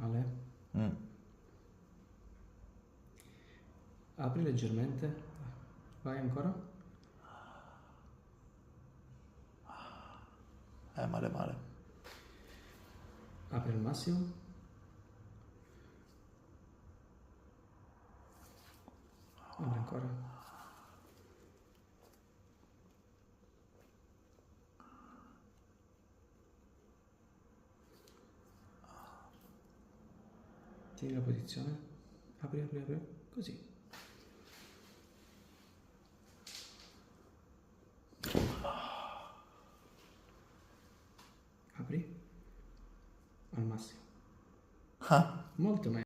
Ale, Mm. apri leggermente. Vai ancora. Male male. Apri al massimo. Apri ancora. Tieni la posizione. Apri, apri, apri. Così. Apri. Al massimo. Ah. Molto meglio.